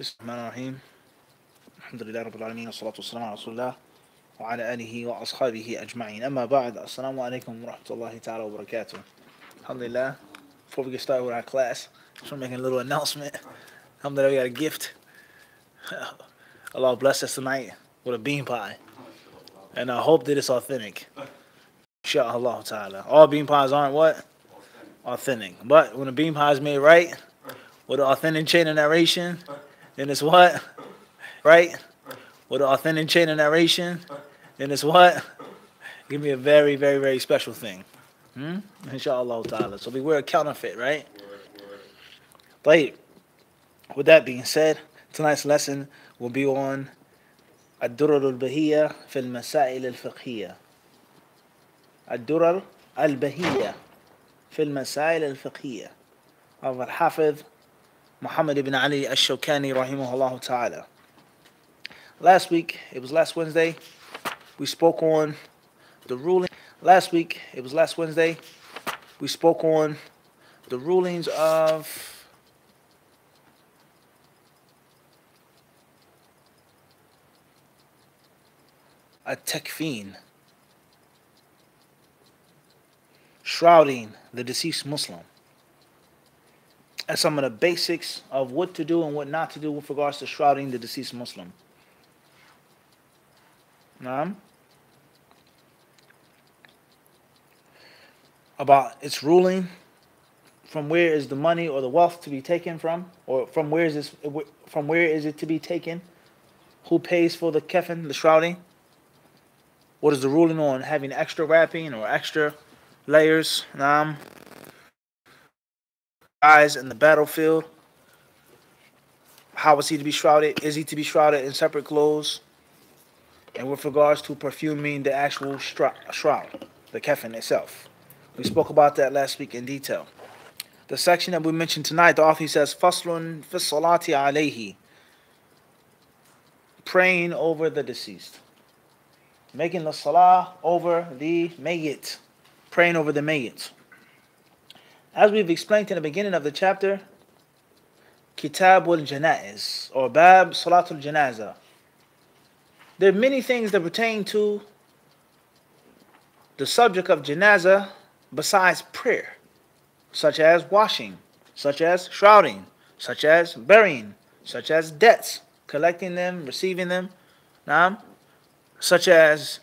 Bismillahirrahmanirrahim. Alhamdulillah Rabbil Alameen. As-salatu was-salamu ala Rasulullah wa ala alihi wa ashabihi ajma'in. Amma ba'd. Assalamu alaikum wa rahmatullahi ta'ala wa barakatuh. Alhamdulillah. Before we get started with our class, just want to make a little announcement. Alhamdulillah, we got a gift. Allah bless us tonight with a bean pie. And I hope that it's authentic. Inshallah ta'ala. All bean pies aren't what? Authentic. But when a bean pie is made right, with an authentic chain of narration, then it's what? Right? With an authentic chain of narration, then it's what? Give me a very, very, very special thing. Inshallah ta'ala. So beware of counterfeit, right? But with that being said, tonight's lesson will be on Ad-Durar al-Bahiyyah fil Masail al-Fiqhiyah. Ad-Durar al-Bahiyyah fil Masail al-Fiqhiyah of al-Hafidh Muhammad ibn Ali al-Shawkani rahimahullah ta'ala. Last week, it was last Wednesday, we spoke on the ruling. Last week, it was last Wednesday, we spoke on the rulings of a takfeen, shrouding the deceased Muslim, and some of the basics of what to do and what not to do with regards to shrouding the deceased Muslim. About its ruling, from where is the money or the wealth to be taken from, or from where is it to be taken? Who pays for the kafan, the shrouding? What is the ruling on having extra wrapping or extra layers? Guys in the battlefield, how is he to be shrouded? Is he to be shrouded in separate clothes? And with regards to perfuming the actual shroud, the kafan itself. We spoke about that last week in detail. The section that we mentioned tonight, the author says, Faslun fi salati alayhi, praying over the deceased. Making the salah over the mayyit, praying over the mayyit. As we've explained in the beginning of the chapter, Kitab al-Janaiz, or Bab Salatul Janaza. There are many things that pertain to the subject of Janaza besides prayer, such as washing, such as shrouding, such as burying, such as debts, collecting them, receiving them, such as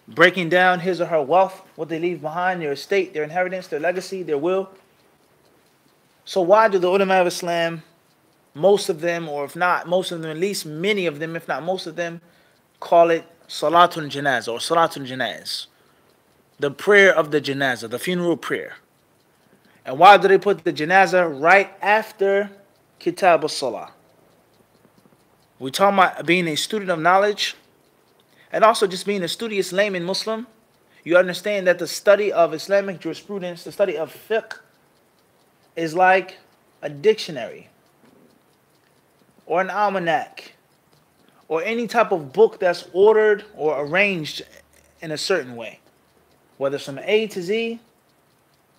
breaking down his or her wealth, what they leave behind, their estate, their inheritance, their legacy, their will. So why do the ulama of Islam, most of them, or if not most of them, at least many of them, if not most of them, call it Salatul Janazah or Salatul Janaz, the prayer of the Janazah, the funeral prayer? And why do they put the Janazah right after Kitab al-Salah? We're talking about being a student of knowledge and also just being a studious layman Muslim. You understand that the study of Islamic jurisprudence, the study of fiqh, is like a dictionary or an almanac or any type of book that's ordered or arranged in a certain way. Whether it's from A to Z,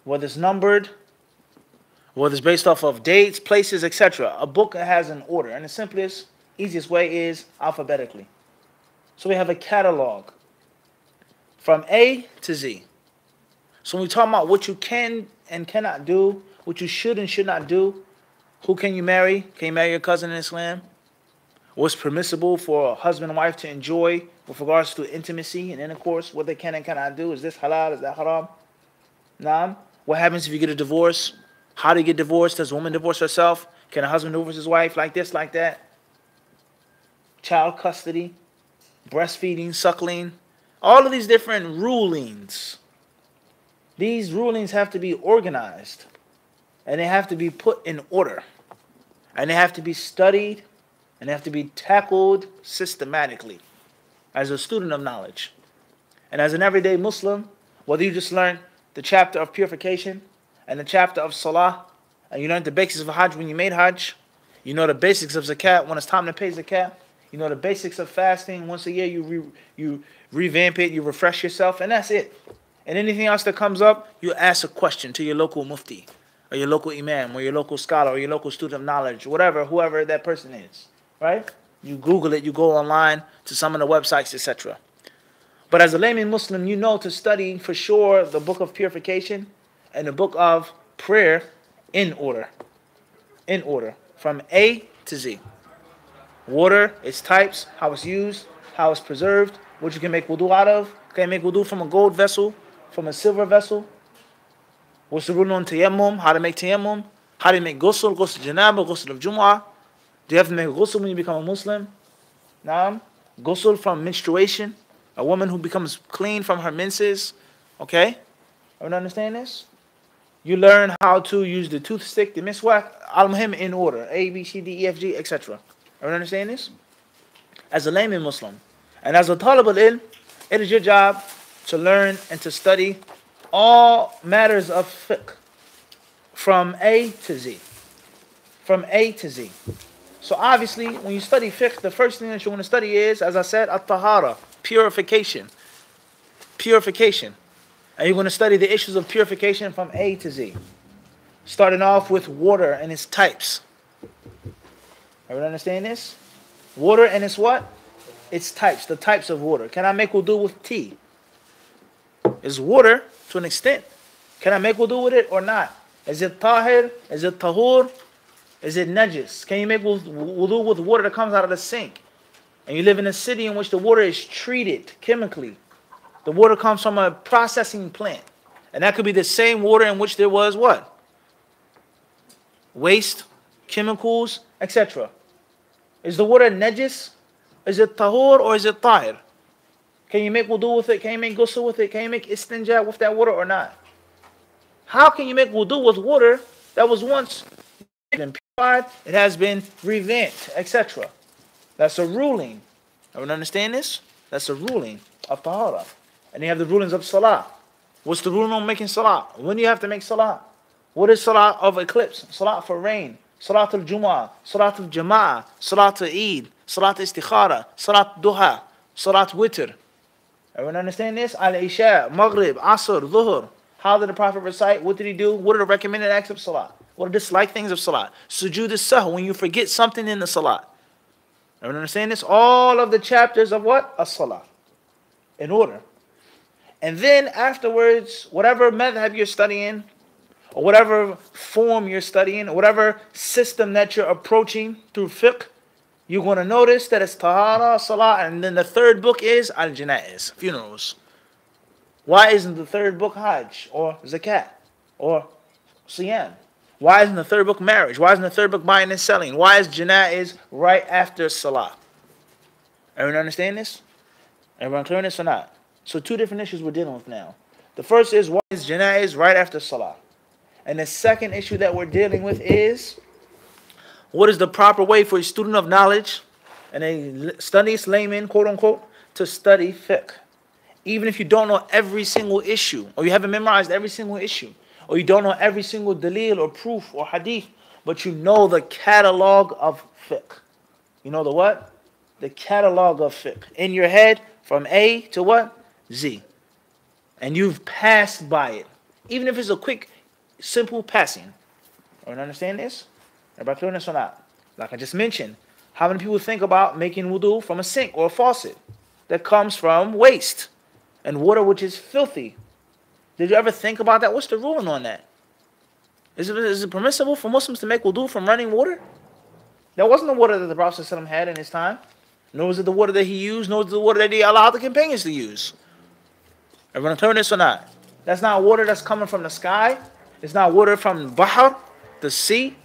whether it's numbered, whether it's based off of dates, places, etc. A book that has an order. And the simplest, easiest way is alphabetically. So we have a catalog from A to Z. So when we talk about what you can and cannot do, what you should and should not do, who can you marry? Can you marry your cousin in Islam? What's permissible for a husband and wife to enjoy with regards to intimacy and intercourse? What they can and cannot do? Is this halal? Is that haram? What happens if you get a divorce? How do you get divorced? Does a woman divorce herself? Can a husband divorce his wife like this, like that? Child custody, breastfeeding, suckling, all of these different rulings. These rulings have to be organized and they have to be put in order and they have to be studied and they have to be tackled systematically as a student of knowledge. And as an everyday Muslim, whether you just learn the chapter of purification and the chapter of salah, and you learned the basics of hajj when you made hajj, you know the basics of zakat when it's time to pay zakat, you know the basics of fasting, once a year you revamp it, you refresh yourself, and that's it. And anything else that comes up, you ask a question to your local mufti, or your local imam, or your local scholar, or your local student of knowledge, whatever, whoever that person is. right? You Google it, you go online to some of the websites, etc. But as a layman Muslim, you know to study for sure the book of purification and the book of prayer in order. In order. From A to Z. Water, its types, how it's used, how it's preserved, what you can make wudu out of. Can you make wudu from a gold vessel, from a silver vessel? What's the rule on tayammum? How to make tayammum? How do you make ghusl? Ghusl janaba, ghusl of jumu'ah. Do you have to make a ghusl when you become a Muslim? Naam. Ghusl from menstruation. A woman who becomes clean from her menses. Okay? Everyone understand this? You learn how to use the toothstick, the miswak, al-muhim in order. A, B, C, D, E, F, G, etc. Everyone understand this? As a layman Muslim. And as a talib al-ilm, it is your job to learn and to study all matters of fiqh. From A to Z. From A to Z. So obviously, when you study fiqh, the first thing that you want to study is, as I said, at-tahara, purification. Purification. And you're going to study the issues of purification from A to Z. Starting off with water and its types. Everyone understand this? Water and its what? Its types. The types of water. Can I make wudu with tea? Is water to an extent. Can I make wudu with it or not? Is it tahir? Is it tahur? Is it najis? Can you make wudu with water that comes out of the sink? And you live in a city in which the water is treated chemically. The water comes from a processing plant. And that could be the same water in which there was what? Waste, chemicals, etc. Is the water najis? Is it tahur or is it tahir? Can you make wudu with it? Can you make ghusl with it? Can you make istinja with that water or not? How can you make wudu with water that was once been purified, it has been revamped, etc.? That's a ruling. Everyone understand this? That's a ruling of tahara. And you have the rulings of salah. What's the ruling on making salah? When do you have to make salah? What is salah of eclipse? Salah for rain. Salah al-Jumu'ah. Salah al-Jama'ah. Salah al-Eid. Salah al-Istikhara. Salah al-Duha. Salah al-Witr. Everyone understand this? Al-Isha, Maghrib, Asr, Dhuhr. How did the Prophet recite? What did he do? What are the recommended acts of salah? What are the disliked things of salah? Sujood as-sahu, when you forget something in the salah. Everyone understand this? All of the chapters of what? As-salah. In order. And then afterwards, whatever madhab you're studying, or whatever form you're studying, or whatever system that you're approaching through fiqh, you're going to notice that it's tahara, salah, and then the third book is al-janaiz, funerals. Why isn't the third book hajj, or zakat, or siyam? Why isn't the third book marriage? Why isn't the third book buying and selling? Why is janaiz right after salah? Everyone understand this? Everyone clear on this or not? So two different issues we're dealing with now. The first is, why is janaiz right after salah? And the second issue that we're dealing with is, what is the proper way for a student of knowledge and a studious layman, quote unquote, to study fiqh? Even if you don't know every single issue, or you haven't memorized every single issue, or you don't know every single dalil or proof or hadith, but you know the catalog of fiqh. You know the what? The catalog of fiqh. In your head, from A to what? Z. And you've passed by it. Even if it's a quick, simple passing. Everyone understand this? Everybody clear on this or not? Like I just mentioned, how many people think about making wudu from a sink or a faucet that comes from waste and water which is filthy? Did you ever think about that? What's the ruling on that? Is it permissible for Muslims to make wudu from running water? That wasn't the water that the Prophet ﷺ had in his time. Nor was it the water that he used, nor was it the water that he allowed the companions to use. Everyone clear on this or not? That's not water that's coming from the sky. It's not water from Bahr, the sea.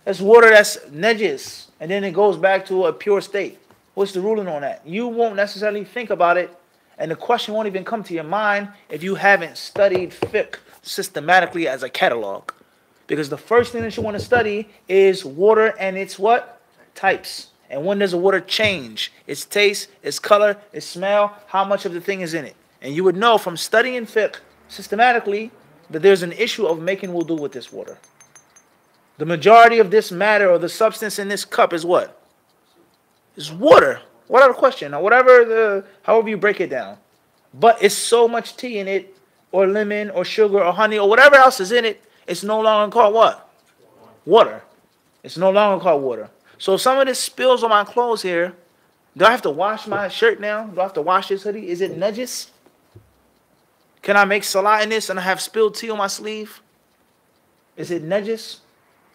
It's water that's najis. And then it goes back to a pure state. What's the ruling on that? You won't necessarily think about it. And the question won't even come to your mind if you haven't studied fiqh systematically as a catalog. Because the first thing that you want to study is water and its what? Types. And when does the water change? Its taste, its color, its smell, how much of the thing is in it. And you would know from studying fiqh systematically that there's an issue of making wudu with this water. The majority of this matter or the substance in this cup is what? It's water. Whatever question, or however you break it down. But it's so much tea in it, or lemon, or sugar, or honey, or whatever else is in it, it's no longer called what? Water. It's no longer called water. So if some of this spills on my clothes here, do I have to wash my shirt now? Do I have to wash this hoodie? Is it najis? Can I make salah in this and I have spilled tea on my sleeve? Is it najis?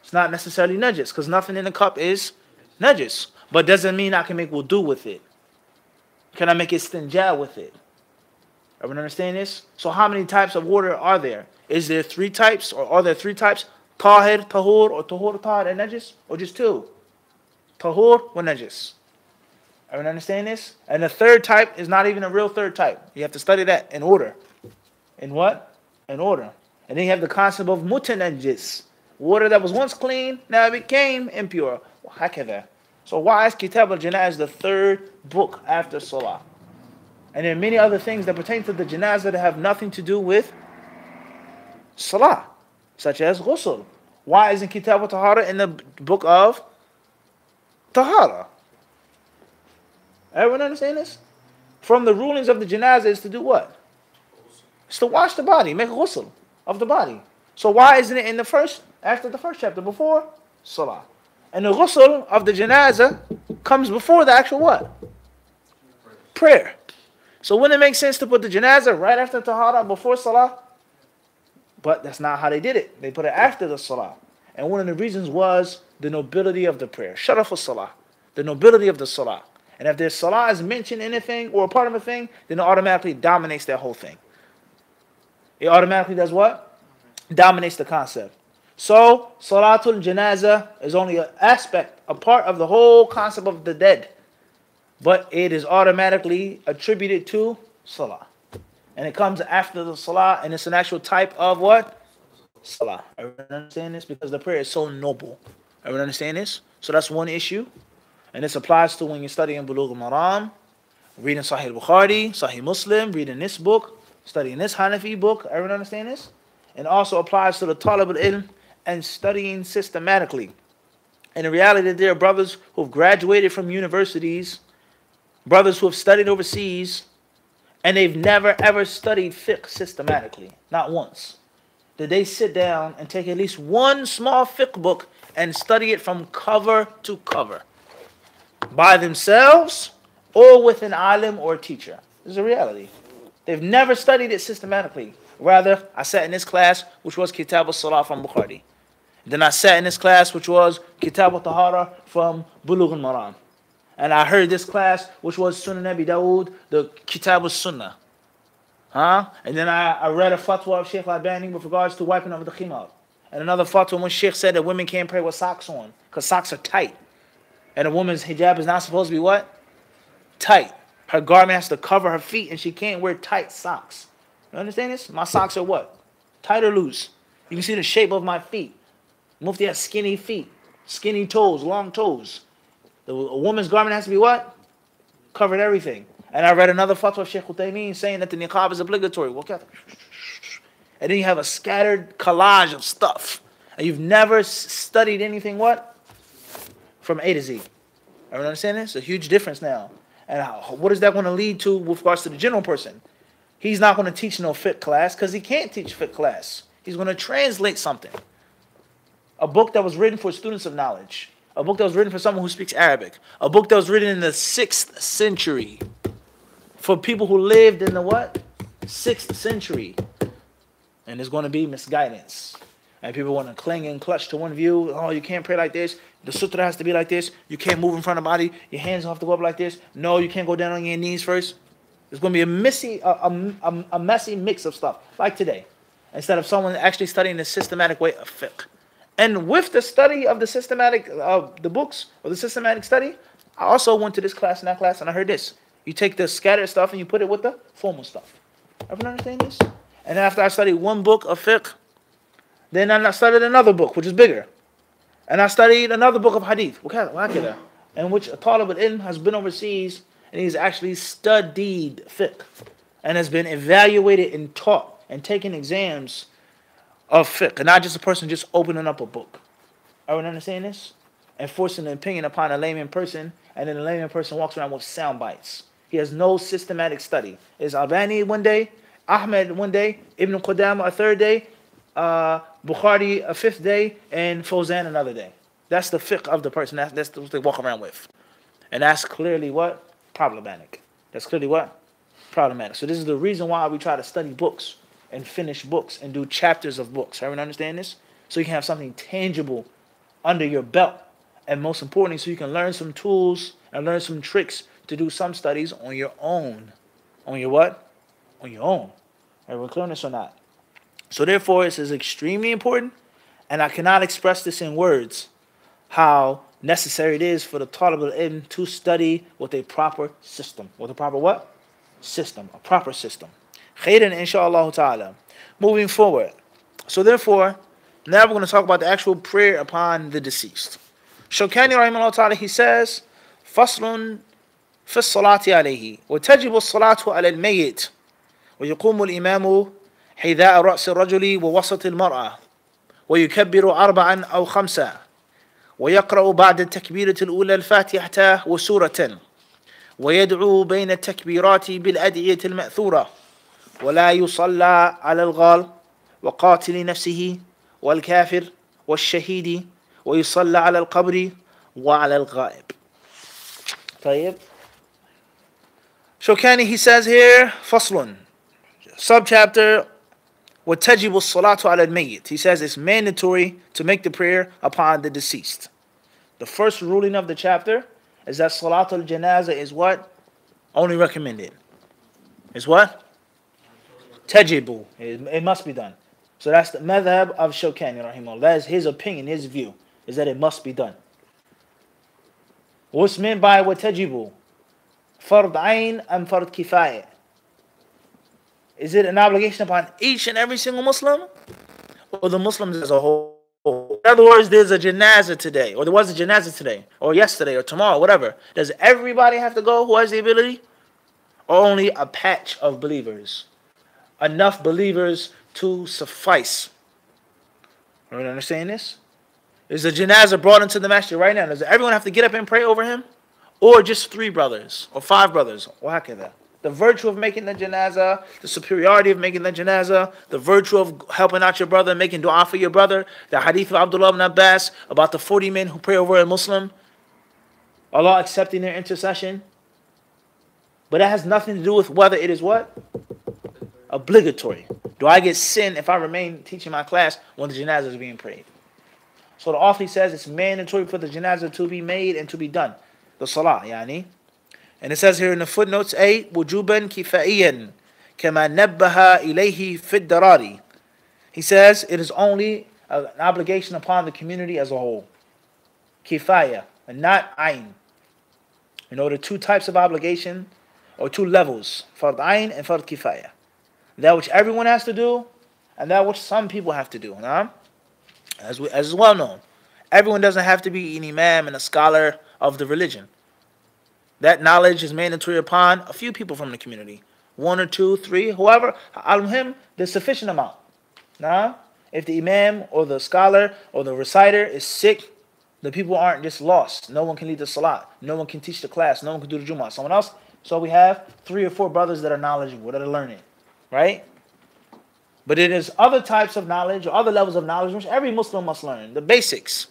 It's not necessarily najis because nothing in the cup is najis. But doesn't mean I can make wudu with it. Can I make istinja with it? Everyone understand this? So how many types of water are there? Is there 3 types or are there 3 types? Tahir, tahur, or tahur, tahir, and najis? Or just 2? Tahur or najis? Everyone understand this? And the 3rd type is not even a real 3rd type. You have to study that in order. In what? In order. And then you have the concept of mutanajis. Water that was once clean, now it became impure. Hakada. So why is Kitab al-Janaz the 3rd book after Salah? And there are many other things that pertain to the janazah that have nothing to do with Salah, such as ghusl. Why isn't Kitab al-Tahara in the book of Tahara? Everyone understand this? From the rulings of the janazah is to do what? It's to wash the body, make a ghusl of the body. So why isn't it in the first, after the first chapter, before Salah? And the ghusl of the janazah comes before the actual what? Prayer. So wouldn't it make sense to put the janazah right after tahara, before salah? But that's not how they did it. They put it after the salah. And one of the reasons was the nobility of the prayer. Sharaf al-salah. The nobility of the salah. And if their salah is mentioned in anything or a part of a thing, then it automatically dominates that whole thing. It automatically does what? Dominates the concept. So, Salatul Janazah is only an aspect, a part of the whole concept of the dead. But it is automatically attributed to Salah. And it comes after the Salah, and it's an actual type of what? Salah. Everyone understand this? Because the prayer is so noble. Everyone understand this? So that's one issue. And this applies to when you're studying Bulugh al-Maram, reading Sahih Bukhari, Sahih Muslim, reading this book, studying this Hanafi book. Everyone understand this? And also applies to the Talib al-Ilm and studying systematically. And in reality, there are brothers who have graduated from universities, brothers who have studied overseas, and they've never ever studied fiqh systematically. Not once. Did they sit down and take at least one small fiqh book and study it from cover to cover? By themselves or with an alim or a teacher. This is a reality. They've never studied it systematically. Rather, I sat in this class, which was Kitab al-Salah from Bukhari. Then I sat in this class, which was Kitab al-Tahara from Bulugh al-Maram. And I heard this class, which was Sunan Abi Dawood, the Kitab al-Sunnah. And then I read a fatwa of Shaykh al-Albani with regards to wiping over the khimar. And another fatwa when Shaykh said that women can't pray with socks on, because socks are tight. And a woman's hijab is not supposed to be what? Tight. Her garment has to cover her feet, and she can't wear tight socks. You understand this? My socks are what? Tight or loose? You can see the shape of my feet. Mufti has skinny feet, skinny toes, long toes. A woman's garment has to be what? Covered everything. And I read another fatwa of Shaykh Uthaymeen saying that the niqab is obligatory. And then you have a scattered collage of stuff. And you've never studied anything what? From A to Z. Everyone understand this? It's a huge difference now. And what is that going to lead to with regards to the general person? He's not going to teach no fiqh class because he can't teach fiqh class. He's going to translate something. A book that was written for students of knowledge. A book that was written for someone who speaks Arabic. A book that was written in the 6th century. For people who lived in the what? 6th century. And there's going to be misguidance. And people want to cling and clutch to one view. Oh, you can't pray like this. The sutra has to be like this. You can't move in front of the body. Your hands have to go up like this. No, you can't go down on your knees first. There's going to be a messy mix of stuff. Like today. Instead of someone actually studying the systematic way of fiqh. And with the study of the systematic, the books, or the systematic study, I also went to this class and that class, and I heard this. You take the scattered stuff and you put it with the formal stuff. Everyone understand this? And then after I studied one book of fiqh, then I studied another book, which is bigger. And I studied another book of hadith, in which a talib al-ilm has been overseas, and he's actually studied fiqh, and has been evaluated and taught, and taken exams of fiqh, and not just a person just opening up a book. Everyone understand this? And forcing an opinion upon a layman person, and then the layman person walks around with sound bites. He has no systematic study. It's Albani one day, Ahmed one day, Ibn Qudama a third day, Bukhari a 5th day, and Fawzan another day. That's the fiqh of the person. That's what they walk around with. And that's clearly what? Problematic. That's clearly what? Problematic. So this is the reason why we try to study books and finish books and do chapters of books. Everyone understand this? So you can have something tangible under your belt. And most importantly, so you can learn some tools and learn some tricks to do some studies on your own. On your what? On your own. Everyone clear on this or not? So therefore, this is extremely important. And I cannot express this in words, how necessary it is for the talib al-ilm to study with a proper system. With a proper what? System. A proper system. Khairan inshaAllah ta'ala. Moving forward. So therefore, now we're going to talk about the actual prayer upon the deceased. Shawkani rahimahullah ta'ala, he says, فصل في الصلاة عليه وتجب الصلاة على الميت ويقوم الإمام حذاء رأس الرجل ووسط المرأة ويكبر 4 أو 5 ويقرأ بعد التكبيرة الأولى الفاتحة وسورة ويدعو بين التكبيرات بالأدعية المأثورة ولا يصلى على الغال وقاتل نفسه والكافر والشهيد ويصلى على القبر وعلى الغائب. طيب. Shawkani, he says here, فصل, subchapter, وَتَجِبُ الصَّلَاةُ عَلَى الْمَيِّتِ. He says it's mandatory to make the prayer upon the deceased. The first ruling of the chapter is that Salatul Janazah is what? Only recommended. Is what? Tajibu. It must be done. So that's the madhab of Shawkani rahimahullah. That is his opinion, his view, is that it must be done. What's meant by وَتَجِبُ? Fard ayn and fard kifaya. Is it an obligation upon each and every single Muslim? Or the Muslims as a whole? In other words, there's a janazah today, or there was a janazah today, or yesterday, or tomorrow, whatever. Does everybody have to go who has the ability? Or only a patch of believers? Enough believers to suffice. Are you understanding this? Is the janazah brought into the masjid right now? Does everyone have to get up and pray over him? Or just 3 brothers, or 5 brothers? The virtue of making the janazah, the superiority of making the janazah, the virtue of helping out your brother, making dua for your brother, the hadith of Abdullah ibn Abbas about the 40 men who pray over a Muslim, Allah accepting their intercession. But that has nothing to do with whether it is what? Obligatory. Do I get sin if I remain teaching my class when the janazah is being prayed? So the author says it's mandatory for the janazah to be made and to be done. The salah, yani. And it says here in the footnotes, A, wujuban kifaiyan, kama nabbaha ilayhi fid darari. He says it is only an obligation upon the community as a whole. Kifaya, and not ayn. You know, there are 2 types of obligation, or 2 levels, fard ayn and fard kifaya. That which everyone has to do, and that which some people have to do. Nah? As is well known. Everyone doesn't have to be an imam and a scholar of the religion. That knowledge is mandatory upon a few people from the community. 1 or 2, 3, whoever. Al-Muhim, there's sufficient amount. Now, if the imam or the scholar or the reciter is sick, the people aren't just lost. No one can lead the salat. No one can teach the class. No one can do the Jummah. Someone else. So we have 3 or 4 brothers that are knowledgeable, that are learning. Right? But it is other types of knowledge or other levels of knowledge which every Muslim must learn. The basics,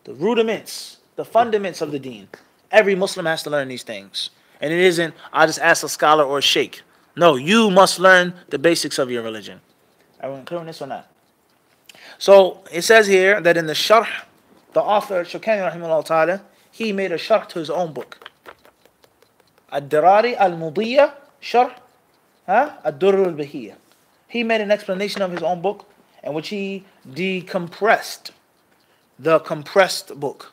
the rudiments, the fundaments of the deen. Every Muslim has to learn these things. And it isn't, I just ask a scholar or a sheikh. No, you must learn the basics of your religion. Everyone clear on this or not? So it says here that in the sharh, the author, Shawkani rahimahullah ta'ala, he made a sharh to his own book. Ad-Durar al-Bahiyyah, sharh, Ad-Durar al-Bahiyyah. He made an explanation of his own book in which he decompressed the compressed book.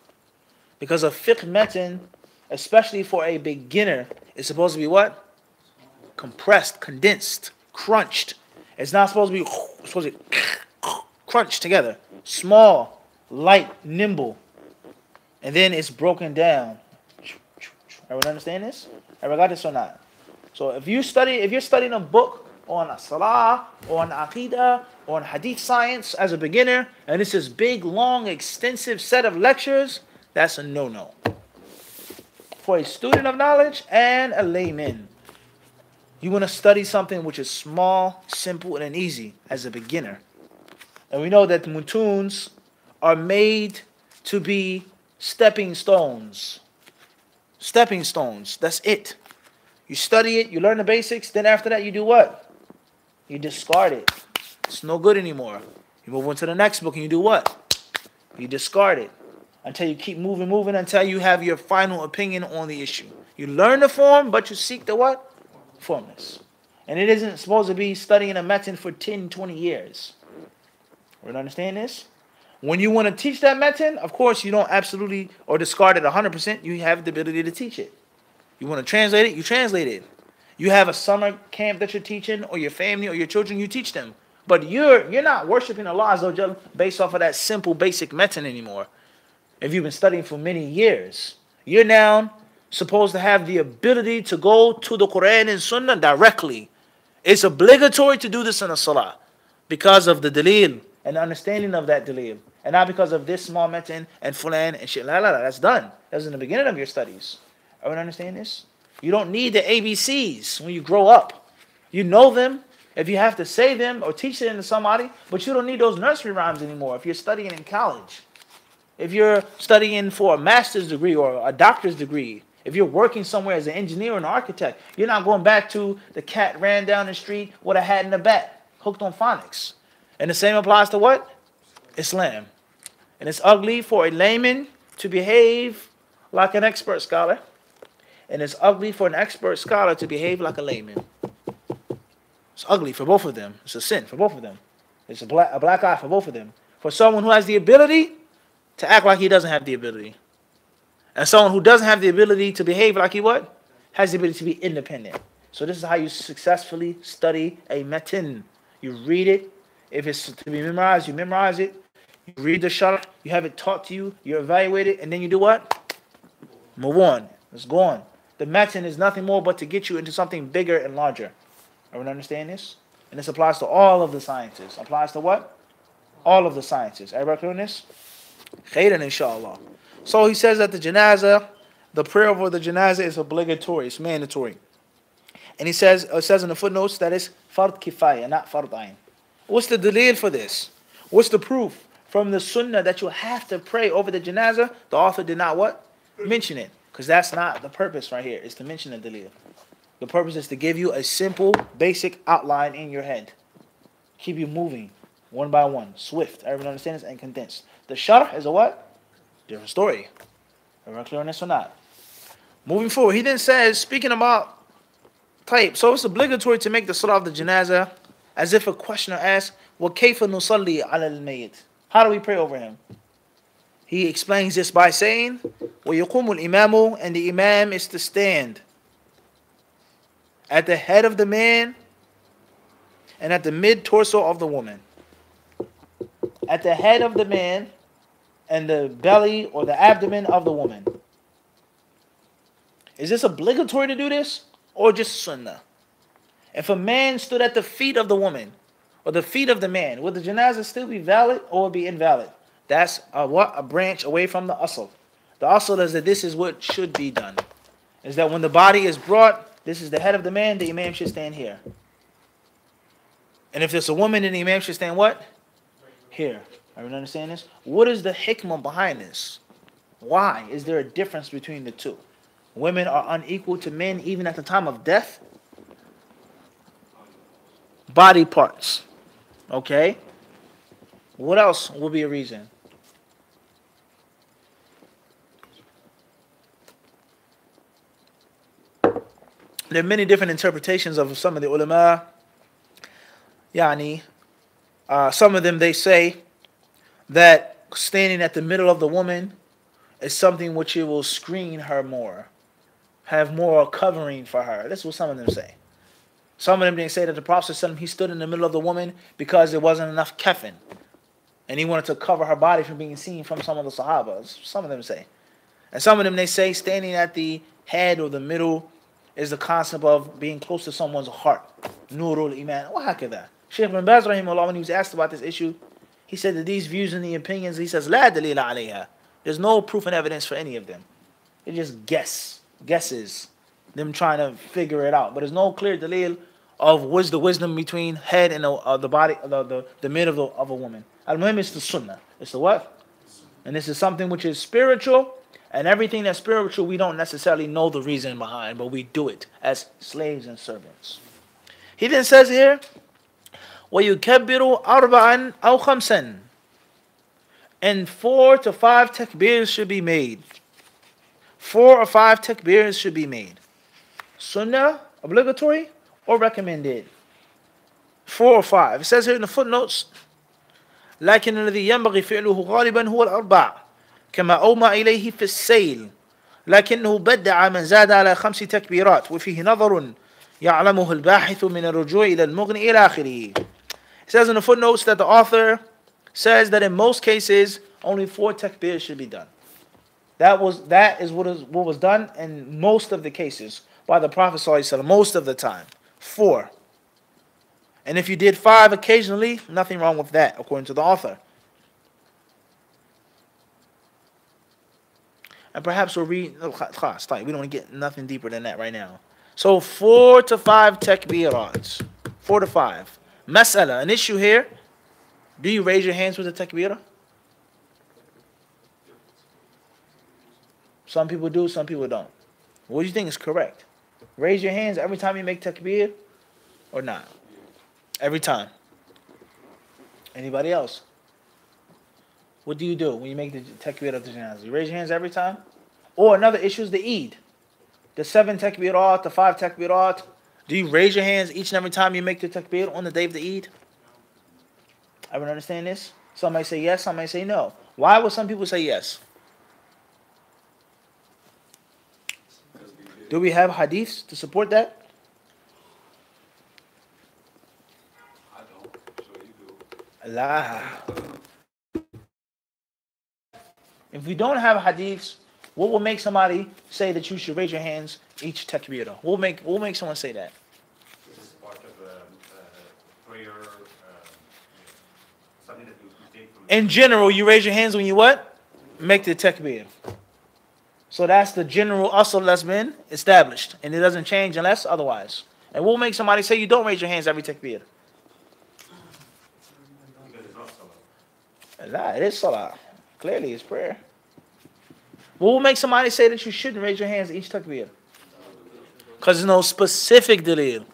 Because a fiqh metin, especially for a beginner, is supposed to be what? Compressed, condensed, crunched. It's not supposed to be, it's supposed to be crunched together. Small, light, nimble. And then it's broken down. Everyone understand this? Everyone got this or not? So if you're studying a book on a salah, or on aqidah, or on hadith science as a beginner, and it's this big, long, extensive set of lectures, that's a no-no. For a student of knowledge and a layman, you want to study something which is small, simple, and easy as a beginner. And we know that the mutuns are made to be stepping stones. Stepping stones. That's it. You study it, you learn the basics, then after that you do what? You discard it. It's no good anymore. You move on to the next book and you do what? You discard it. Until you keep moving, until you have your final opinion on the issue. You learn the form, but you seek the what? Formless. And it isn't supposed to be studying a method for 10, 20 years. We understand this? When you want to teach that method, of course, you don't absolutely or discard it 100%. You have the ability to teach it. You want to translate it, you translate it. You have a summer camp that you're teaching, or your family or your children, you teach them. But you're not worshiping Allah Azza wa Jalla based off of that simple, basic method anymore. If you've been studying for many years, you're now supposed to have the ability to go to the Quran and Sunnah directly. It's obligatory to do this in a salah because of the dalil and the understanding of that dalil, and not because of this small method and fulan and shit. That's done. That's in the beginning of your studies. Everyone understand this? You don't need the ABCs when you grow up. You know them if you have to say them or teach them to somebody, but you don't need those nursery rhymes anymore if you're studying in college. If you're studying for a master's degree or a doctor's degree, if you're working somewhere as an engineer or an architect, you're not going back to the cat ran down the street with a hat and a bat, hooked on phonics. And the same applies to what? Islam. And it's ugly for a layman to behave like an expert scholar. And it's ugly for an expert scholar to behave like a layman. It's ugly for both of them. It's a sin for both of them. It's a black eye for both of them. For someone who has the ability to act like he doesn't have the ability. And someone who doesn't have the ability to behave like he what? Has the ability to be independent. So this is how you successfully study a metin. You read it. If it's to be memorized, you memorize it. You read the sharh, you have it taught to you, you evaluate it, and then you do what? Move on. Let's go on. The metin is nothing more but to get you into something bigger and larger. Everyone understand this? And this applies to all of the sciences. Applies to what? All of the sciences. Everybody clear on this? Khairan, inshallah. So he says that the janazah, the prayer over the janazah is obligatory, it's mandatory. And he says, it says in the footnotes that it's fard kifaya, not fard ayn. What's the dalil for this? What's the proof from the sunnah that you have to pray over the janazah? The author did not what? Mention it. Because that's not the purpose right here, is to mention the dalil. The purpose is to give you a simple, basic outline in your head. Keep you moving, one by one, swift. Everyone understands this? And condensed. The sharh is a what? Different story. Everyone clear on this or not? Moving forward, he then says, speaking about type, so it's obligatory to make the salah of the janazah as if a questioner asks, وَكَيْفَ نُصَلِّي عَلَى الْمَيِّتِ? How do we pray over him? He explains this by saying, وَيَقُومُ الْإِمَامُ, and the imam is to stand at the head of the man and at the mid-torso of the woman. At the head of the man and the belly or the abdomen of the woman. Is this obligatory to do this or just sunnah? If a man stood at the feet of the woman or the feet of the man, would the janazah still be valid or be invalid? That's a branch away from the asl. The asl is that this is what should be done. Is that when the body is brought, this is the head of the man, the imam should stand here. And if there's a woman, then the imam should stand what? Here. Everyone understand this? What is the hikmah behind this? Why is there a difference between the two? Women are unequal to men even at the time of death? Body parts. Okay? What else would be a reason? There are many different interpretations of some of the ulama. Some of them, they say that standing at the middle of the woman is something which it will screen her more, have more covering for her. That's what some of them say. Some of them, they say that the Prophet ﷺ, he stood in the middle of the woman because there wasn't enough kafan, and he wanted to cover her body from being seen from some of the Sahabas. Some of them say. And some of them, they say standing at the head or the middle is the concept of being close to someone's heart. Nurul Iman. Wahakada. Shaykh ibn Baz, rahimahullah, when he was asked about this issue, he said that these views and the opinions, he says, La dalila alayha. There's no proof and evidence for any of them. It's just guesses, them trying to figure it out. But there's no clear dalil of what's the wisdom between head and the body, the mid of a woman. Al-Muhim is the sunnah. It's the what? And this is something which is spiritual, and everything that's spiritual we don't necessarily know the reason behind, but we do it as slaves and servants. He then says here, وَيُكَبِّرُ أَرْبَعًا أَوْ خَمْسًا, and 4 to 5 takbirs should be made. 4 or 5 takbirs should be made. Sunnah, obligatory, or recommended? 4 or 5. It says here in the footnotes, لكن الذي ينبغي فعله غالبا هو الأربع كما أومى إليه في السيل لكنه بدع من زاد على 5 تكبيرات وفيه نظر يعلمه الباحث من الرجوع إلى المغني إلى آخره. It says in the footnotes that the author says that in most cases only 4 takbirs should be done. That is what was done in most of the cases by the Prophet ﷺ, most of the time. 4. And if you did 5 occasionally, nothing wrong with that, according to the author. And perhaps we'll read, we don't get nothing deeper than that right now. So 4 to 5 takbirats. 4 to 5. Mas'ala, an issue here. Do you raise your hands with the takbirah? Some people do, some people don't. What do you think is correct? Raise your hands every time you make takbir or not? Every time. Anybody else? What do you do when you make the takbir of the janazah? You raise your hands every time? Or another issue is the Eid. The 7 takbirat, the 5 takbirat. Do you raise your hands each and every time you make the takbir on the day of the Eid? Everyone understand this? Some might say yes, some might say no. Why would some people say yes? Do we have hadiths to support that? I don't, so you do. Allah. If we don't have hadiths, what will make somebody say that you should raise your hands each takbirah? What will make someone say that? This is part of prayer, something that you take from... In general, you raise your hands when you what? Make the takbir. So that's the general asl that's been established. And it doesn't change unless otherwise. And what will make somebody say you don't raise your hands every takbir? Because it's not salah. Allah, it is salah. Clearly, it's prayer. What will make somebody say that you shouldn't raise your hands each takbir? Because there's no specific dalil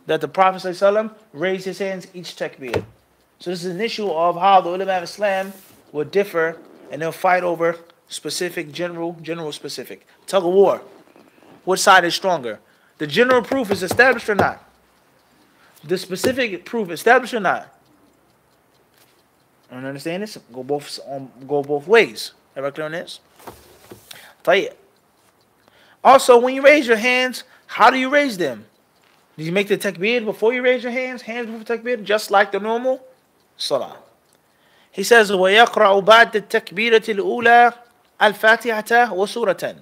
that the Prophet ﷺ raised his hands each takbir. So this is an issue of how the ulama of Islam will differ and they'll fight over specific, general, specific. Tug of war. What side is stronger? The general proof is established or not? The specific proof established or not? I don't understand this. Go both ways. Everybody clear on this? طيب. Also, when you raise your hands, how do you raise them? Do you make the takbir before you raise your hands? Hands before takbir, just like the normal salah. He says, وَيَقْرَأُ بَعْدَ التَّكْبِيرَةِ الْأُولَى الْفَاتِحَةَ وَسُورَةً.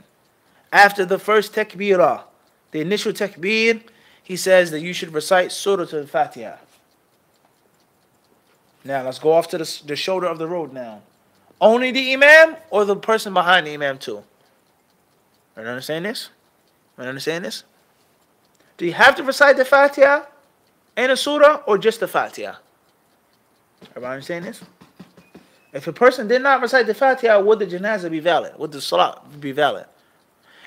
After the first takbirah, the initial takbir, he says that you should recite Surah al-Fatiha. Now, let's go off to the shoulder of the road now. Only the imam or the person behind the imam too? You understand this? You understand this? Do you have to recite the Fatiha and a surah or just the Fatiha? Everybody understand this? If a person did not recite the Fatiha, would the janazah be valid? Would the salat be valid?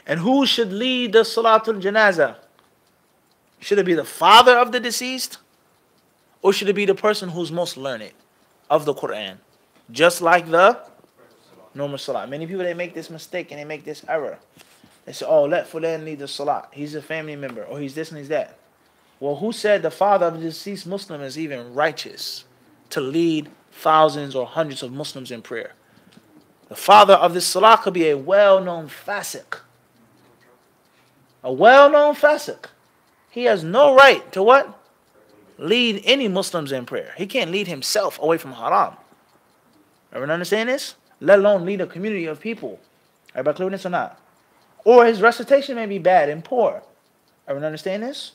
And who should lead the salatul janazah? Should it be the father of the deceased? Or should it be the person who's most learned of the Quran? Just like the normal salat. Many people, they make this mistake and they make this error. They say, oh, let Fulan lead the salat. He's a family member. Or he's this and he's that. Well, who said the father of the deceased Muslim is even righteous to lead thousands or hundreds of Muslims in prayer? The father of this salah could be a well-known fasiq. A well-known fasiq. He has no right to what? Lead any Muslims in prayer. He can't lead himself away from haram. Everyone understand this? Let alone lead a community of people. Everybody clear with this or not? Or his recitation may be bad and poor. Everyone understand this?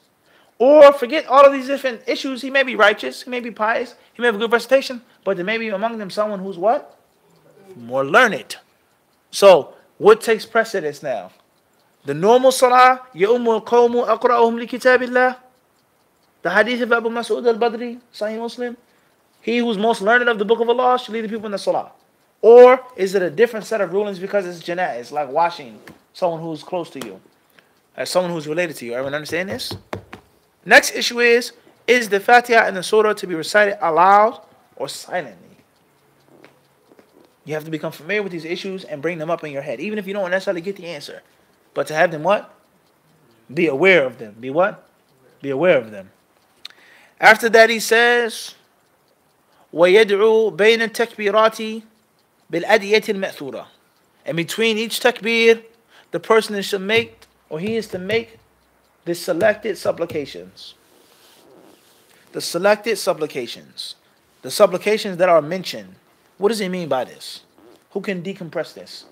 Or forget all of these different issues. He may be righteous. He may be pious. He may have a good recitation. But there may be among them someone who's what? More learned. So, what takes precedence now? The normal salah, يَأُمُّ الْقَوْمُ أَقْرَأُهُمْ لِكِتَابِ اللَّهِ. The hadith of Abu Mas'ud al-Badri, Sahih Muslim. He who's most learned of the book of Allah should lead the people in the salah. Or is it a different set of rulings because it's janaiz? It's like washing someone who's close to you, as someone who's related to you. Everyone understand this? Next issue is the Fatiha and the Surah to be recited aloud or silently? You have to become familiar with these issues and bring them up in your head, even if you don't necessarily get the answer. But to have them what? Be aware of them. Be what? Be aware of them. After that he says, وَيَدْعُو بَيْنَ التَّكْبِيرَاتِ بِالْأَدِيَةِ الْمَأْثُورَةِ. And between each takbir, the person should make, or he is to make, the selected supplications. The selected supplications. The supplications that are mentioned. What does he mean by this? Who can decompress this?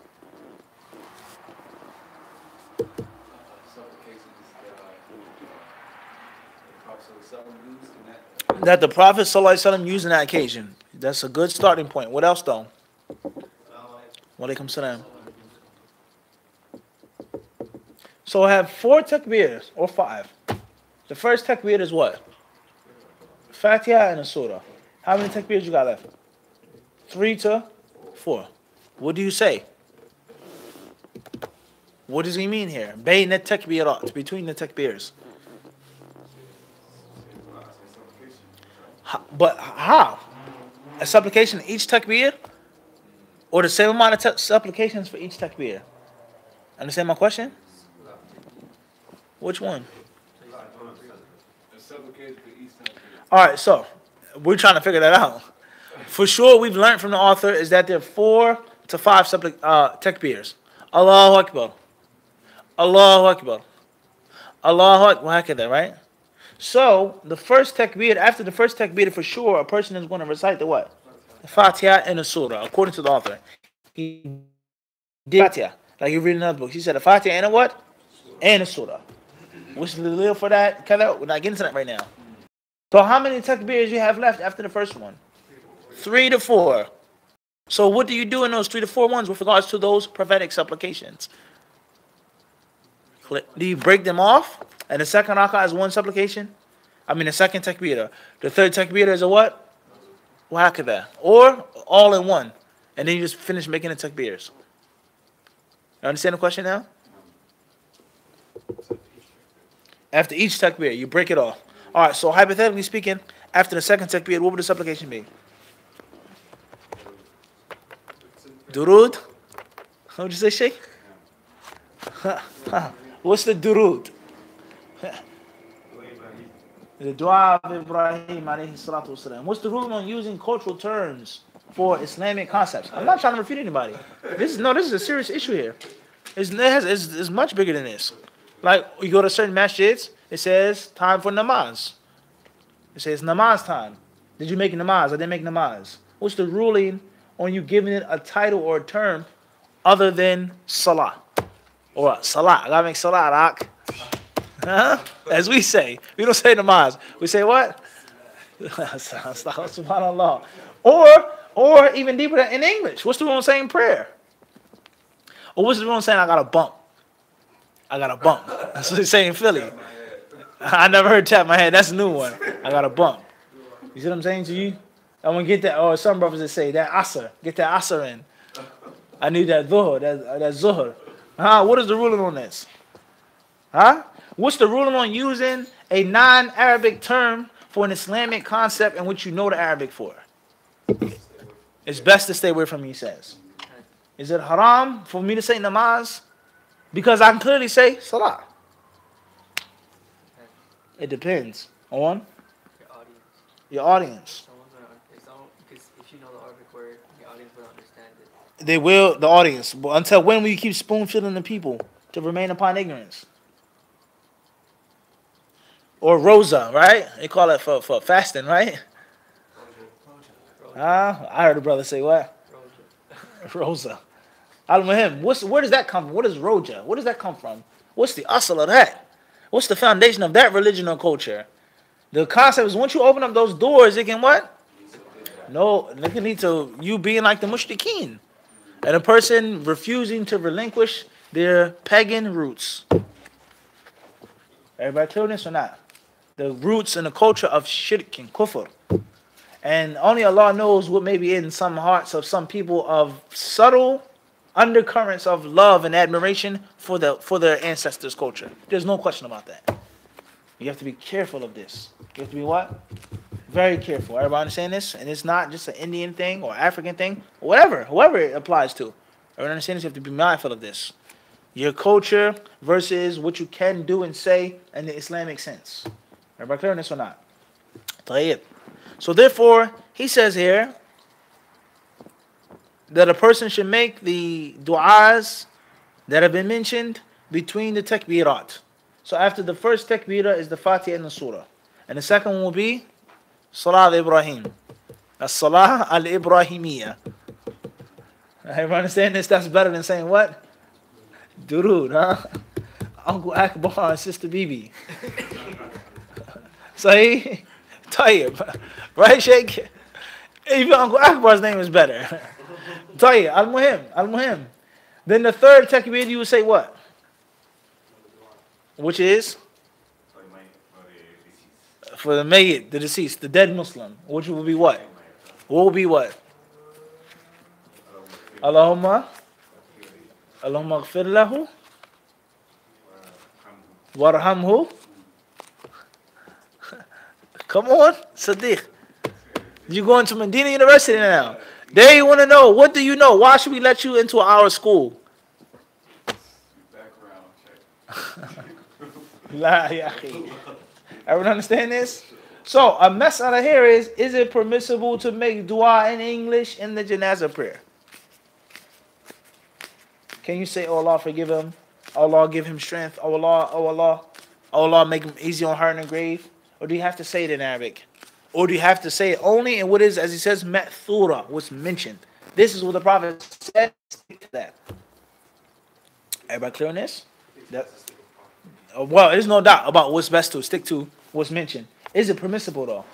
That the Prophet ﷺ used in that occasion. That's a good starting point. What else though? Wa alaikum salam. So I have 4 takbirs or 5. The first takbir is what? Fatiha and a surah. How many takbirs you got left? 3 to 4. What do you say? What does he mean here? Bayn at-takbirat, between the takbirs. But how? A supplication each takbir? Or the same amount of supplications for each takbir? Understand my question? Which one? Alright, so we're trying to figure that out. For sure, we've learned from the author is that there are 4 to 5 takbirs. Allahu Akbar. Allahu Akbar. Allahu Akbar, right? So, the first takbir, after the first takbir, for sure, a person is going to recite the what? The Fatiha and the Surah, according to the author. He did Fatiha, like you read in another book. He said the Fatiha and a what? And a Surah. What's the deal for that? We're not getting into that right now. So, how many takbirs you have left after the first one? 3 to 4. So, what do you do in those 3 to 4 ones with regards to those prophetic supplications? Do you break them off? And the second rak'ah is one supplication? I mean the second takbirah. The third takbirah is a what? Wahakadha. Or all in one. And then you just finish making the takbirs. You understand the question now? After each takbir, you break it off. Alright, so hypothetically speaking, after the second takbir, what would the supplication be? Durud? What would you say, Sheikh? What's the durud? The dua of Ibrahim alayhi salatu wasalam. What's the rule on using cultural terms for Islamic concepts? I'm not trying to refute anybody. This is a serious issue here. It's much bigger than this. Like, you go to certain masjids, it says time for namaz. It says namaz time. Did you make namaz? I didn't make namaz. What's the ruling on you giving it a title or a term other than salah? Or salah. I gotta make salah, Rak. Huh? As we say. We don't say namaz. We say what? Subhanallah. Or even deeper in English. What's the rule on saying prayer? Or what's the rule on saying I got a bump? I got a bump. That's what they say in Philly. I never heard tap my head. That's a new one. I got a bump. You see what I'm saying to you? I want to get that. Or some brothers that say that asr. Get that asr in. I need that dhuhr. That zuhr. What is the ruling on this? What's the ruling on using a non-Arabic term for an Islamic concept in which you know the Arabic for? It's best to stay away from, he says. Is it haram for me to say namaz? Because I can clearly say salah. It depends on your audience. Because if you know the Arabic word, your audience will understand it. They will, the audience. But until when will you keep spoon-feeding the people to remain upon ignorance? Or rosa, right? They call it for fasting, right? I heard a brother say what? Rosa. Al-Muhim. Where does that come from? What is roja? Where does that come from? What's the asl of that? What's the foundation of that religion or culture? The concept is once you open up those doors, it can what? No, it can lead to you being like the mushrikeen. And a person refusing to relinquish their pagan roots. Everybody clear on this or not? The roots and the culture of shirk and kufr. And only Allah knows what may be in some hearts of some people of subtle undercurrents of love and admiration for their ancestors' culture. There's no question about that. You have to be careful of this. You have to be what? Very careful. Everybody understand this? And it's not just an Indian thing or African thing, or whatever, whoever it applies to. Everybody understand this? You have to be mindful of this. Your culture versus what you can do and say in the Islamic sense. Everybody clear on this or not? طيب. So therefore, he says here that a person should make the du'as that have been mentioned between the takbirat. So after the first takbirah is the Fatiha and the Surah. And the second one will be Salah al-Ibrahim. As-Salah al-Ibrahimiyya. Everyone understand this? That's better than saying what? Durud, huh? Uncle Akbar and Sister Bibi. Sahih? Tayyib. Right, Sheikh? Even Uncle Akbar's name is better. Tayyib. Al-Muhim. Then the third takbir, you would say what? Which is? For the mayyit, the deceased, the dead Muslim. Which will be what? What will be what? Allahumma aghfir lahu warhamhu. Come on, Sadiq. You going to Medina University now. They want to know, what do you know? Why should we let you into our school? Background check. La ya akhi. Everyone understand this? So, a mas'ala here is it permissible to make dua in English in the janazah prayer? Can you say, oh Allah, forgive him? Oh Allah, give him strength. Oh Allah, oh Allah. Oh Allah, make him easy on her in the grave? Or do you have to say it in Arabic? Or do you have to say it only in what is, as he says, ma'thura, what's mentioned? This is what the Prophet said. Stick to that. Everybody clear on this? Well, there's no doubt about what's best to stick to what's mentioned. Is it permissible though?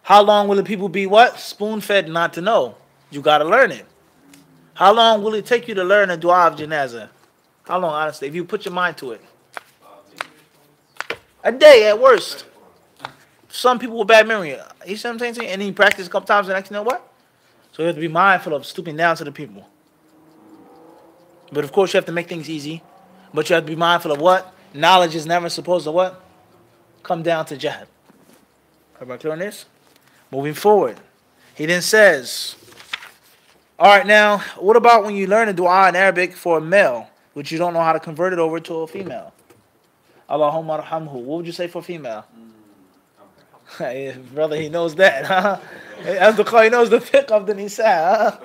How long will the people be what? Spoon-fed not to know. You got to learn it. How long will it take you to learn a dua of janazah? How long, honestly, if you put your mind to it? A day at worst. Some people with bad memory. You see what I'm saying? And then you practice a couple times and next, you know what? So you have to be mindful of stooping down to the people. But of course you have to make things easy. But you have to be mindful of what? Knowledge is never supposed to what? Come down to jahad. Everybody clear on this? Moving forward. He then says, alright, now, what about when you learn a dua in Arabic for a male, which you don't know how to convert it over to a female? Allahumma arhamhu. What would you say for female? Hey, brother, he knows that, huh? As the call, he knows the fiqh of the nisa, huh?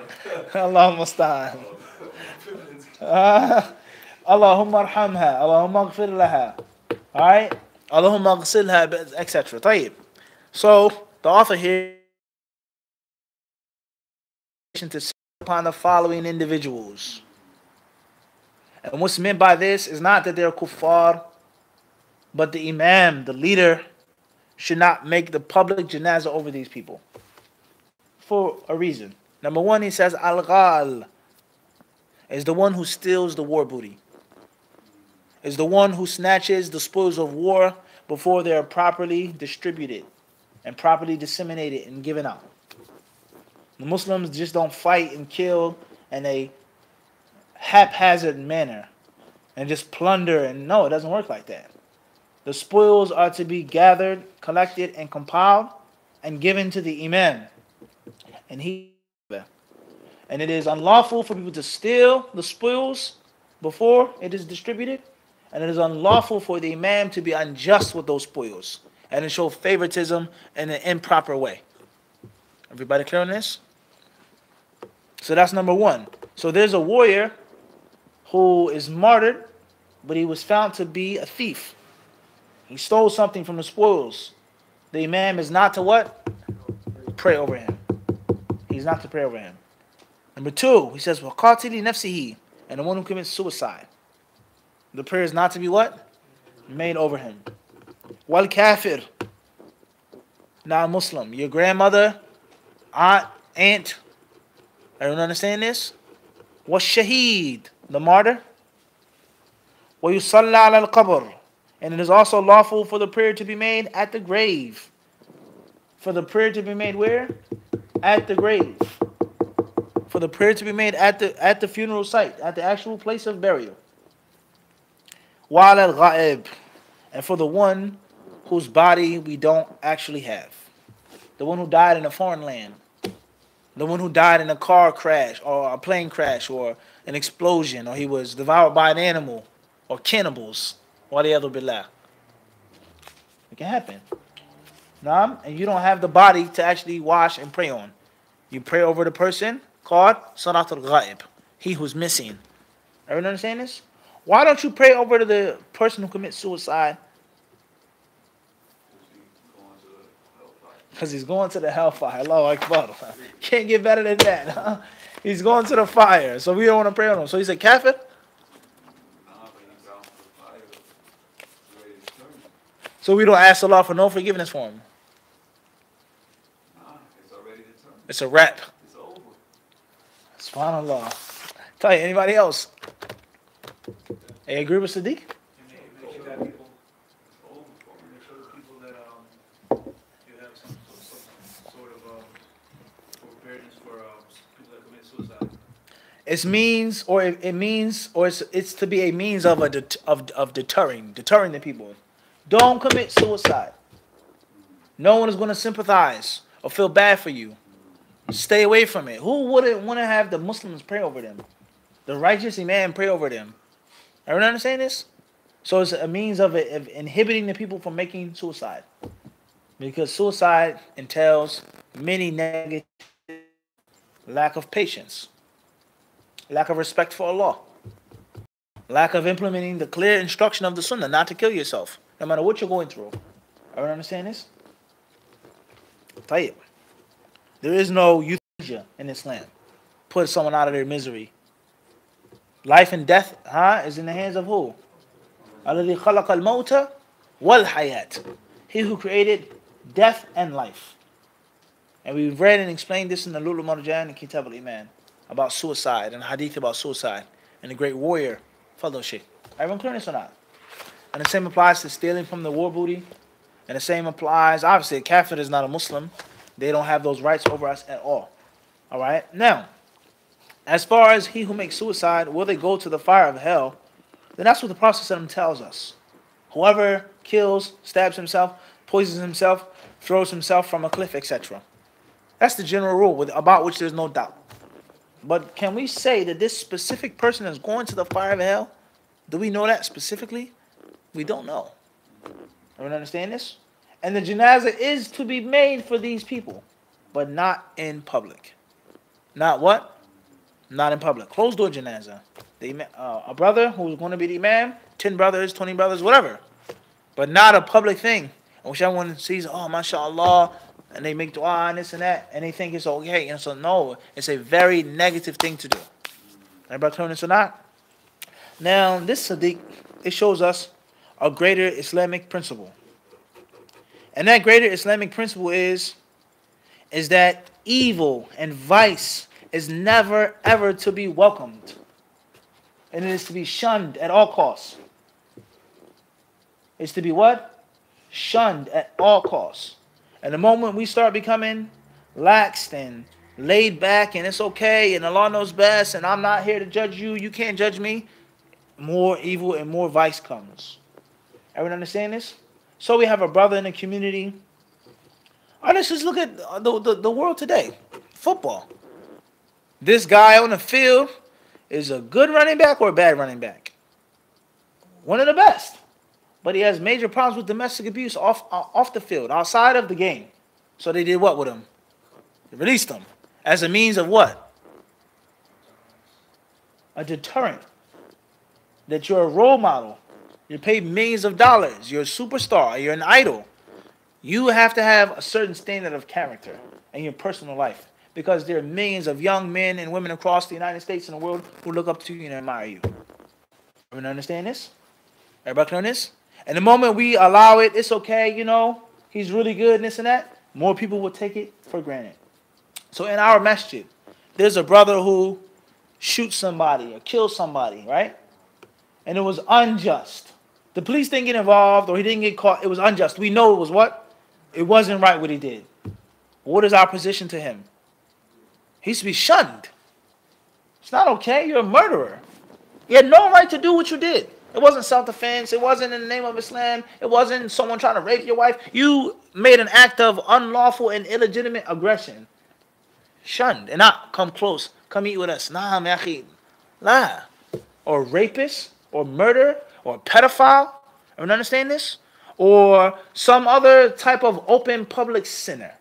Allahumma staan. Allahumma arhamha. Allahumma aghfir laha. Alright? Allahumma aghsilha, etc. طيب. So, the author here to say upon the following individuals. And what's meant by this is not that they're kuffar, but the imam, the leader, should not make the public janazah over these people. For a reason. Number one, he says, al-ghal is the one who steals the war booty. Is the one who snatches the spoils of war before they are properly distributed and properly disseminated and given out. The Muslims just don't fight and kill in a haphazard manner and just plunder, and no, it doesn't work like that. The spoils are to be gathered, collected, and compiled and given to the imam. And it is unlawful for people to steal the spoils before it is distributed. And it is unlawful for the imam to be unjust with those spoils and to show favoritism in an improper way. Everybody clear on this? So that's number one. So there's a warrior who is martyred, but he was found to be a thief. He stole something from the spoils. The imam is not to what? Pray over him. He's not to pray over him. Number two, he says, وَقَاتِلِ نَفْسِهِ, and the one who commits suicide. The prayer is not to be what? Made over him. وَالْكَافِرِ, not a Muslim. Your grandmother, aunt, everyone understand this? وَالشَّهِيد, the martyr. وَيُصَلَّى عَلَى الْقَبْرِ, and it is also lawful for the prayer to be made at the grave. for the prayer to be made where? At the grave. For the prayer to be made at the funeral site, at the actual place of burial. وَعَلَى الْغَائِبِ, and for the one whose body we don't actually have. The one who died in a foreign land. The one who died in a car crash or a plane crash or an explosion, or he was devoured by an animal or cannibals. وَلِيَذُ بِاللَّهِ. It can happen. And you don't have the body to actually wash and pray on. You pray over the person called Salatul Ghaib, he who's missing. Everyone understand this? Why don't you pray over to the person who commits suicide? Because he's going to the hellfire. Allahu Akbar. Can't get better than that. Huh? He's going to the fire. So we don't want to pray on him. So he's a kafir? So we don't ask Allah for no forgiveness for him. It's already determined. It's a wrap. It's over. SubhanAllah. Tell you, anybody else? Hey, agree with Sadiq? It's to be a means of deterring the people. Don't commit suicide. No one is going to sympathize or feel bad for you. Stay away from it. Who wouldn't want to have the Muslims pray over them? The righteous Imam pray over them. Everyone understand this? So it's a means of inhibiting the people from making suicide. Because suicide entails many negative, lack of patience, lack of respect for Allah, lack of implementing the clear instruction of the Sunnah not to kill yourself, no matter what you're going through. Everyone understand this? Tayyib. There is no euthanasia in Islam. Put someone out of their misery. Life and death, is in the hands of who? الَّذِي خَلَقَ الْمَوْتَ وَالْحَيَاةِ. He who created death and life. And we've read and explained this in the Lulu Marjan and Kitab al-Iman about suicide and hadith about suicide and the great warrior, Fadl Shaykh. Everyone clear this or not? And the same applies to stealing from the war booty. And the same applies, obviously, a kafir is not a Muslim. They don't have those rights over us at all. Alright? Now, as far as he who makes suicide, will they go to the fire of hell? Then that's what the Prophet tells us. Whoever kills, stabs himself, poisons himself, throws himself from a cliff, etc. That's the general rule about which there's no doubt. But can we say that this specific person is going to the fire of hell? Do we know that specifically? We don't know. Everyone understand this? And the janazah is to be made for these people, but not in public. Not what? Not in public. Closed door janazah. A brother who's going to be the imam, 10 brothers, 20 brothers, whatever. But not a public thing. Which everyone sees, oh, mashallah, and they make dua and this and that, and they think it's okay. And so, no, it's a very negative thing to do. Everybody clear this or not? Now, this Sadiq, it shows us a greater Islamic principle. And that greater Islamic principle is that evil and vice is never, ever to be welcomed. And it is to be shunned at all costs. It's to be what? Shunned at all costs. And the moment we start becoming laxed and laid back and it's okay and Allah knows best and I'm not here to judge you, you can't judge me, more evil and more vice comes. Everyone understand this? So we have a brother in the community. Let's just look at the world today. Football. This guy on the field is a good running back or a bad running back? One of the best. But he has major problems with domestic abuse off the field, outside of the game. So they did what with him? They released him. As a means of what? A deterrent. That you're a role model. You're paid millions of dollars. You're a superstar. You're an idol. You have to have a certain standard of character in your personal life. Because there are millions of young men and women across the United States and the world who look up to you and admire you. Everyone understand this? Everybody clear on this? And the moment we allow it, it's okay, he's really good and this and that, more people will take it for granted. So in our masjid, there's a brother who shoots somebody or kills somebody, right? And it was unjust. The police didn't get involved or he didn't get caught. It was unjust. We know it was what? It wasn't right what he did. What is our position to him? He used to be shunned. It's not okay. You're a murderer. You had no right to do what you did. It wasn't self-defense. It wasn't in the name of Islam. It wasn't someone trying to rape your wife. You made an act of unlawful and illegitimate aggression. Shunned. And not come close. Come eat with us. Nah, me'akhi. La. Or rapist. Or murder. Or pedophile. Everyone understand this? Or some other type of open public sinner.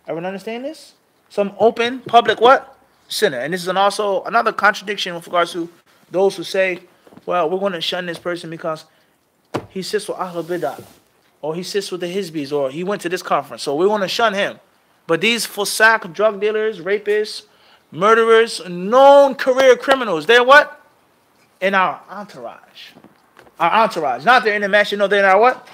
Everyone understand this? Some open public what? Sinner. And this is also another contradiction with regards to those who say, well, we're going to shun this person because he sits with Ahlul Bidah, or he sits with the Hizbis, or he went to this conference, so we want to shun him. But these fusak, drug dealers, rapists, murderers, known career criminals, they're what? In our entourage. Our entourage. Not they're in the match, they're in our what?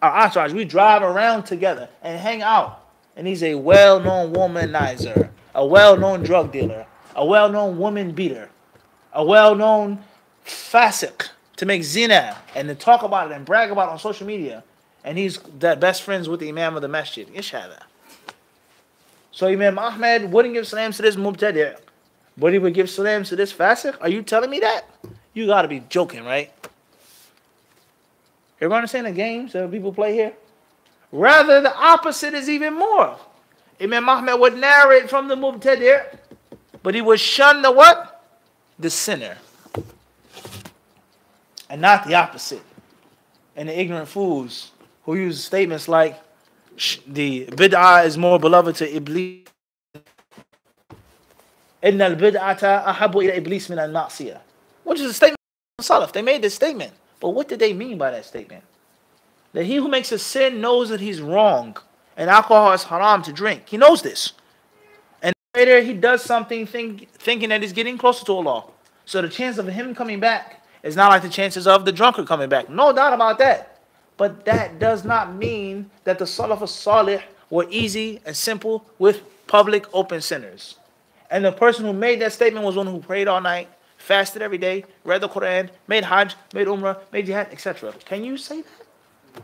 Our entourage. We drive around together and hang out. And he's a well-known womanizer, a well-known drug dealer, a well-known woman beater, a well-known fasik to make zina and to talk about it and brag about it on social media. And he's that best friends with the Imam of the Masjid. Ishada. So Imam Ahmed wouldn't give salam to this mubtadi', but he would give salam to this fasik? Are you telling me that? You got to be joking, right? Everyone understand the games that people play here? Rather, the opposite is even more. Imam Ahmed would narrate from the mubtadi', but he would shun the what? The sinner. And not the opposite. And the ignorant fools who use statements like, the bid'ah is more beloved to Iblis. Inna al-bid'ata ahabu ila Iblis min al-ma'siyah. Which is a statement of Salaf. They made this statement. But what did they mean by that statement? That he who makes a sin knows that he's wrong. And alcohol is haram to drink. He knows this. And later he does something thinking that he's getting closer to Allah. So the chance of him coming back is not like the chances of the drunkard coming back. No doubt about that. But that does not mean that the Salaf as-Salih were easy and simple with public open sinners. And the person who made that statement was one who prayed all night, fasted every day, read the Quran, made Hajj, made Umrah, made Jihad, etc. Can you say that?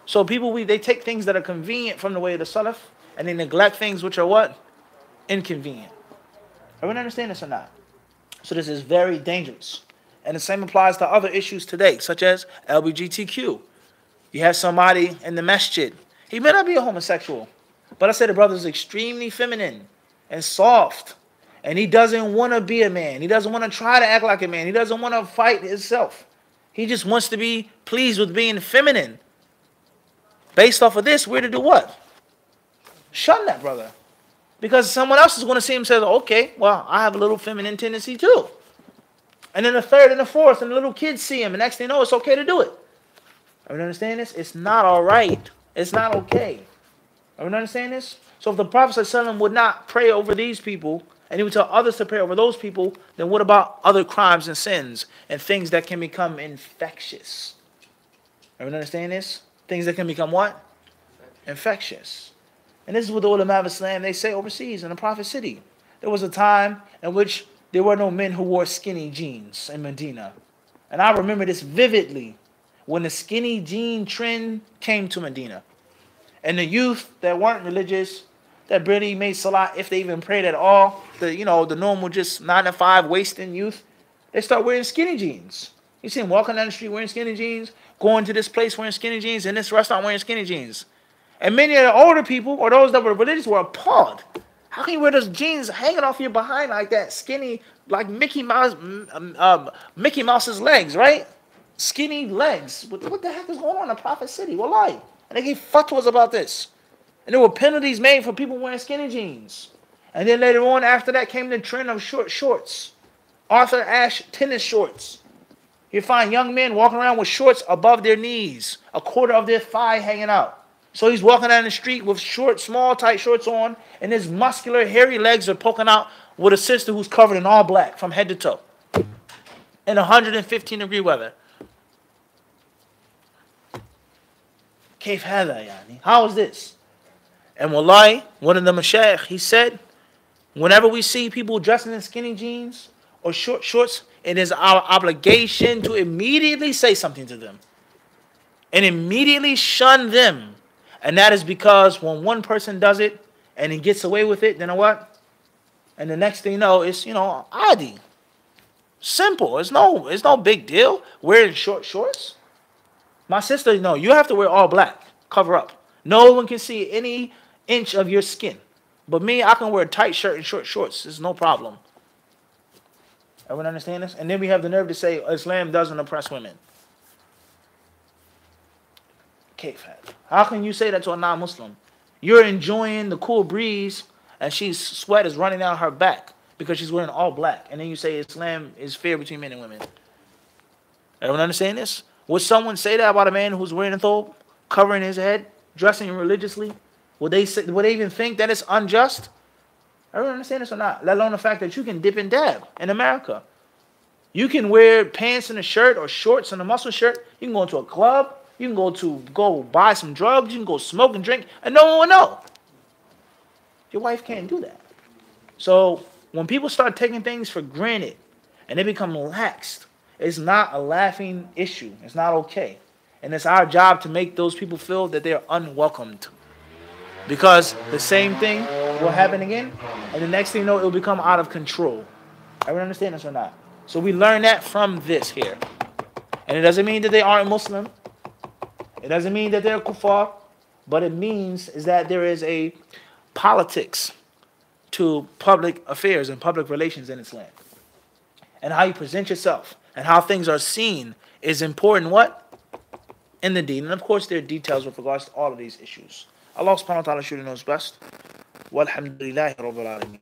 So people, they take things that are convenient from the way of the Salaf, and they neglect things which are what? Inconvenient. Everyone understand this or not? So this is very dangerous. And the same applies to other issues today, such as LGBTQ. You have somebody in the masjid. He may not be a homosexual, but I said the brother is extremely feminine and soft. And he doesn't want to be a man. He doesn't want to try to act like a man. He doesn't want to fight himself. He just wants to be pleased with being feminine. Based off of this, we're to do what? Shun that brother. Because someone else is going to see him and say, okay, well, I have a little feminine tendency too. And then the third and the fourth, and the little kids see him, and next thing you know, it's okay to do it. Everyone understand this? It's not all right. It's not okay. Everyone understand this? So if the Prophet ﷺ would not pray over these people, and he would tell others to pray over those people, then what about other crimes and sins and things that can become infectious? Everyone understand this? Things that can become what? Infectious. And this is what the ulama of Islam, they say overseas in the Prophet's city. There was a time in which there were no men who wore skinny jeans in Medina. And I remember this vividly when the skinny jean trend came to Medina. And the youth that weren't religious, that barely made salah, if they even prayed at all, the normal just 9 to 5 wasting youth, they start wearing skinny jeans. You see them walking down the street wearing skinny jeans, going to this place wearing skinny jeans, and this restaurant wearing skinny jeans. And many of the older people, or those that were religious, were appalled. How can you wear those jeans hanging off your behind like that, skinny, like Mickey Mouse's legs, right? Skinny legs. What the heck is going on in the Prophet's city? Wallahi. And they gave fatwas about this. And there were penalties made for people wearing skinny jeans. And then later on, after that, came the trend of short shorts. Arthur Ashe tennis shorts. You find young men walking around with shorts above their knees, a quarter of their thigh hanging out. So he's walking down the street with short, small, tight shorts on, and his muscular, hairy legs are poking out with a sister who's covered in all black from head to toe. In 115-degree weather. كيف هذا يعني? How is this? And wallahi, one of the mashayikh, he said, whenever we see people dressing in skinny jeans or short shorts, it is our obligation to immediately say something to them. And immediately shun them. And that is because when one person does it and he gets away with it, then what? And the next thing you know, it's, adi. Simple. It's no big deal. Wearing short shorts. My sister, no, you have to wear all black. Cover up. No one can see any inch of your skin. But me, I can wear a tight shirt and short shorts. It's no problem. Everyone understand this? And then we have the nerve to say Islam doesn't oppress women. How can you say that to a non-Muslim? You're enjoying the cool breeze and sweat is running down her back because she's wearing all black. And then you say Islam is fair between men and women. Everyone understand this? Would someone say that about a man who's wearing a thobe, covering his head, dressing religiously? Would they even think that it's unjust? Everyone understand this or not? Let alone the fact that you can dip and dab in America. You can wear pants and a shirt or shorts and a muscle shirt. You can go into a club. You can go buy some drugs. You can go smoke and drink, and no one will know. Your wife can't do that. So when people start taking things for granted and they become laxed, it's not a laughing issue. It's not okay. And it's our job to make those people feel that they're unwelcomed. Because the same thing will happen again, and the next thing you know, it will become out of control. Everyone understand this or not? So we learn that from this here. And it doesn't mean that they aren't Muslim. It doesn't mean that they're kuffar. But it means is that there is a politics to public affairs and public relations in Islam. And how you present yourself and how things are seen is important, what? In the deen. And of course, there are details with regards to all of these issues. Allah subhanahu wa ta'ala surely knows best. Walhamdulillahi rabbil alameen.